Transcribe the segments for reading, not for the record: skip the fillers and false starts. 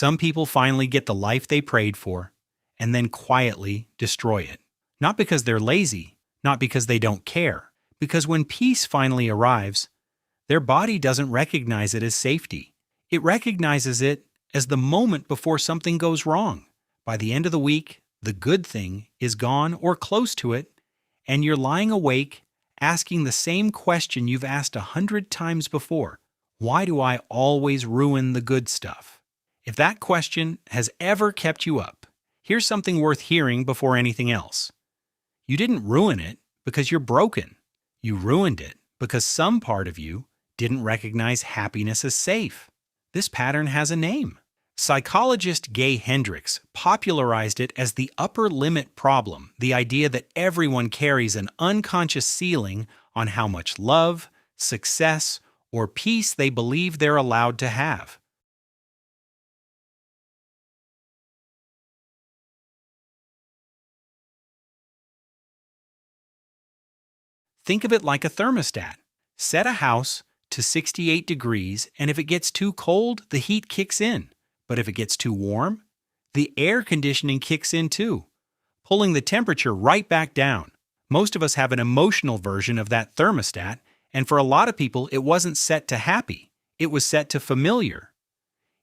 Some people finally get the life they prayed for and then quietly destroy it. Not because they're lazy, not because they don't care, because when peace finally arrives, their body doesn't recognize it as safety. It recognizes it as the moment before something goes wrong. By the end of the week, the good thing is gone or close to it, and you're lying awake asking the same question you've asked 100 times before. Why do I always ruin the good stuff? If that question has ever kept you up, here's something worth hearing before anything else. You didn't ruin it because you're broken. You ruined it because some part of you didn't recognize happiness as safe. This pattern has a name. Psychologist Gay Hendricks popularized it as the upper limit problem, the idea that everyone carries an unconscious ceiling on how much love, success, or peace they believe they're allowed to have. Think of it like a thermostat. Set a house to 68 degrees, and if it gets too cold, the heat kicks in. But if it gets too warm, the air conditioning kicks in too, pulling the temperature right back down. Most of us have an emotional version of that thermostat, and for a lot of people, it wasn't set to happy. It was set to familiar.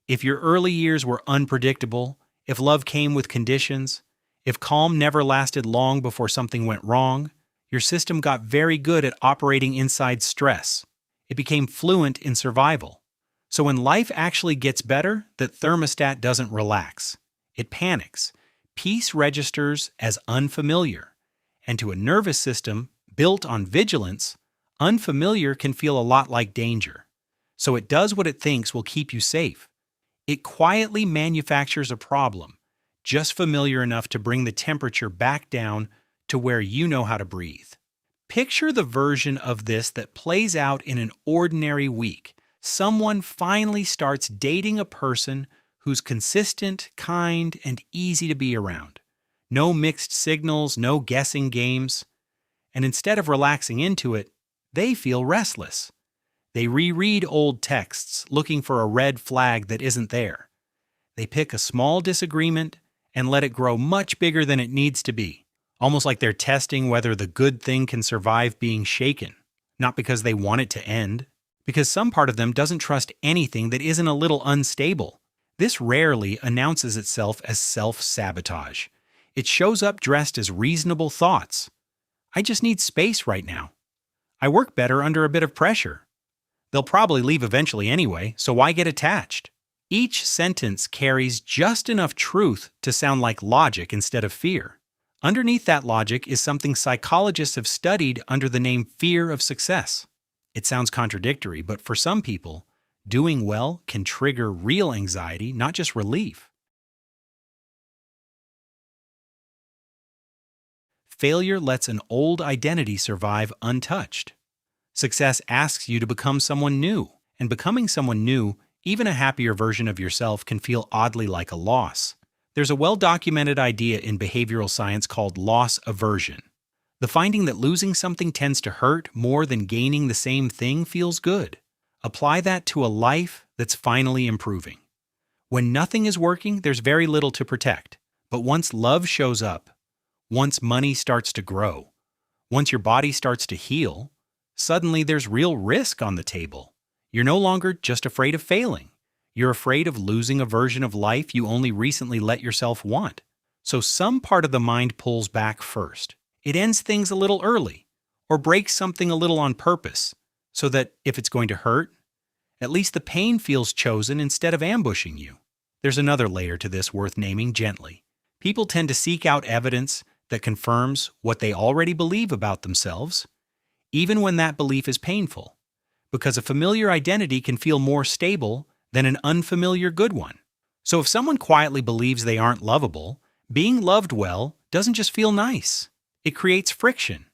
If your early years were unpredictable, if love came with conditions, if calm never lasted long before something went wrong, your system got very good at operating inside stress. It became fluent in survival. So when life actually gets better, that thermostat doesn't relax. It panics. Peace registers as unfamiliar. And to a nervous system built on vigilance, unfamiliar can feel a lot like danger. So it does what it thinks will keep you safe. It quietly manufactures a problem, just familiar enough to bring the temperature back down to where you know how to breathe. Picture the version of this that plays out in an ordinary week. Someone finally starts dating a person who's consistent, kind, and easy to be around. No mixed signals, no guessing games. And instead of relaxing into it, they feel restless. They reread old texts, looking for a red flag that isn't there. They pick a small disagreement and let it grow much bigger than it needs to be, almost like they're testing whether the good thing can survive being shaken, not because they want it to end, because some part of them doesn't trust anything that isn't a little unstable. This rarely announces itself as self-sabotage. It shows up dressed as reasonable thoughts. I just need space right now. I work better under a bit of pressure. They'll probably leave eventually anyway, so why get attached? Each sentence carries just enough truth to sound like logic instead of fear. Underneath that logic is something psychologists have studied under the name fear of success. It sounds contradictory, but for some people, doing well can trigger real anxiety, not just relief. Failure lets an old identity survive untouched. Success asks you to become someone new, and becoming someone new, even a happier version of yourself, can feel oddly like a loss. There's a well-documented idea in behavioral science called loss aversion. The finding that losing something tends to hurt more than gaining the same thing feels good. Apply that to a life that's finally improving. When nothing is working, there's very little to protect. But once love shows up, once money starts to grow, once your body starts to heal, suddenly there's real risk on the table. You're no longer just afraid of failing. You're afraid of losing a version of life you only recently let yourself want. So some part of the mind pulls back first. It ends things a little early, or breaks something a little on purpose, so that if it's going to hurt, at least the pain feels chosen instead of ambushing you. There's another layer to this worth naming gently. People tend to seek out evidence that confirms what they already believe about themselves, even when that belief is painful, because a familiar identity can feel more stable than an unfamiliar good one. So if someone quietly believes they aren't lovable, being loved well doesn't just feel nice. It creates friction.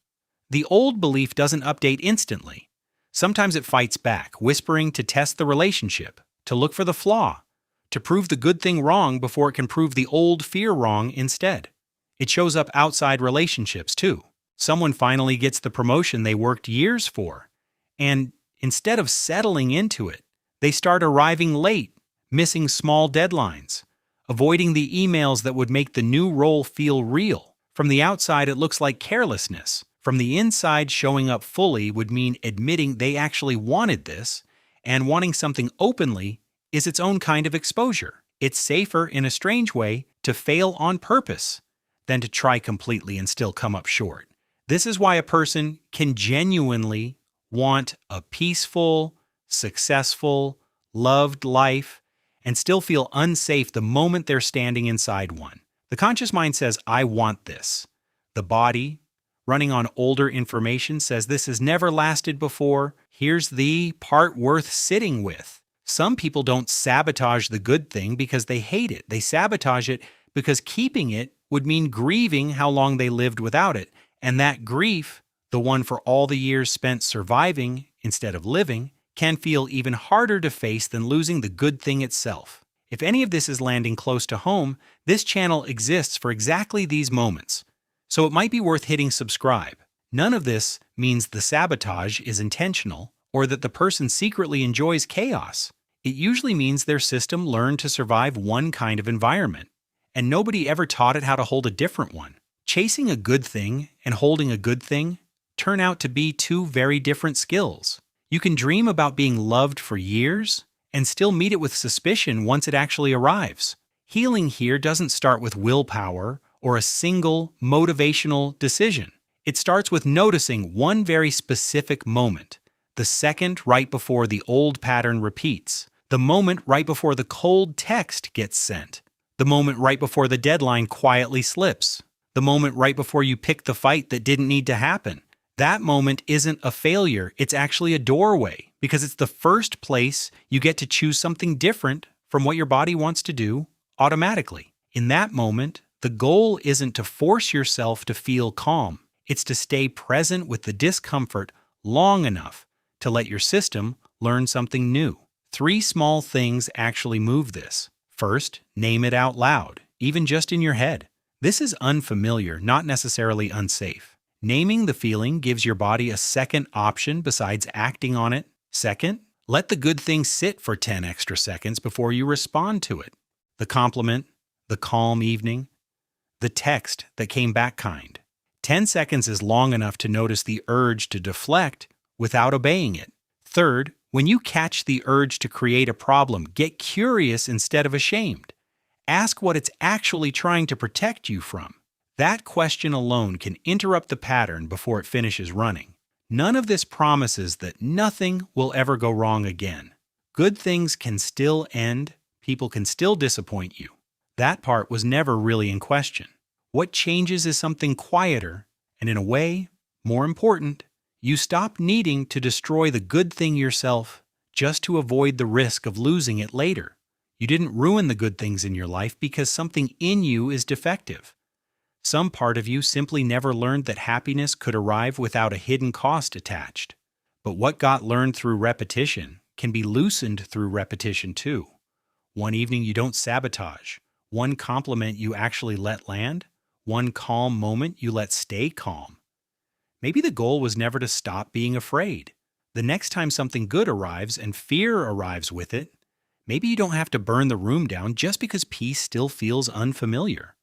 The old belief doesn't update instantly. Sometimes it fights back, whispering to test the relationship, to look for the flaw, to prove the good thing wrong before it can prove the old fear wrong instead. It shows up outside relationships too. Someone finally gets the promotion they worked years for, and instead of settling into it, they start arriving late, missing small deadlines, avoiding the emails that would make the new role feel real. From the outside, it looks like carelessness. From the inside, showing up fully would mean admitting they actually wanted this, and wanting something openly is its own kind of exposure. It's safer, in a strange way, to fail on purpose than to try completely and still come up short. This is why a person can genuinely want a peaceful, successful, loved life and still feel unsafe the moment they're standing inside one. The conscious mind says, I want this. The body, running on older information, says this has never lasted before. Here's the part worth sitting with. Some people don't sabotage the good thing because they hate it. They sabotage it because keeping it would mean grieving how long they lived without it. And that grief, the one for all the years spent surviving instead of living, can feel even harder to face than losing the good thing itself. If any of this is landing close to home, this channel exists for exactly these moments. So it might be worth hitting subscribe. None of this means the sabotage is intentional or that the person secretly enjoys chaos. It usually means their system learned to survive one kind of environment, and nobody ever taught it how to hold a different one. Chasing a good thing and holding a good thing turn out to be two very different skills. You can dream about being loved for years and still meet it with suspicion once it actually arrives. Healing here doesn't start with willpower or a single motivational decision. It starts with noticing one very specific moment, the second right before the old pattern repeats, the moment right before the cold text gets sent, the moment right before the deadline quietly slips, the moment right before you pick the fight that didn't need to happen. That moment isn't a failure, it's actually a doorway, because it's the first place you get to choose something different from what your body wants to do automatically. In that moment, the goal isn't to force yourself to feel calm, it's to stay present with the discomfort long enough to let your system learn something new. 3 small things actually move this. First, name it out loud, even just in your head. This is unfamiliar, not necessarily unsafe. Naming the feeling gives your body a second option besides acting on it. Second, let the good thing sit for 10 extra seconds before you respond to it. The compliment, the calm evening, the text that came back kind. 10 seconds is long enough to notice the urge to deflect without obeying it. Third, when you catch the urge to create a problem, get curious instead of ashamed. Ask what it's actually trying to protect you from. That question alone can interrupt the pattern before it finishes running. None of this promises that nothing will ever go wrong again. Good things can still end, people can still disappoint you. That part was never really in question. What changes is something quieter, and in a way, more important. You stop needing to destroy the good thing yourself just to avoid the risk of losing it later. You didn't ruin the good things in your life because something in you is defective. Some part of you simply never learned that happiness could arrive without a hidden cost attached. But what got learned through repetition can be loosened through repetition too. One evening you don't sabotage. One compliment you actually let land. One calm moment you let stay calm. Maybe the goal was never to stop being afraid. The next time something good arrives and fear arrives with it, maybe you don't have to burn the room down just because peace still feels unfamiliar.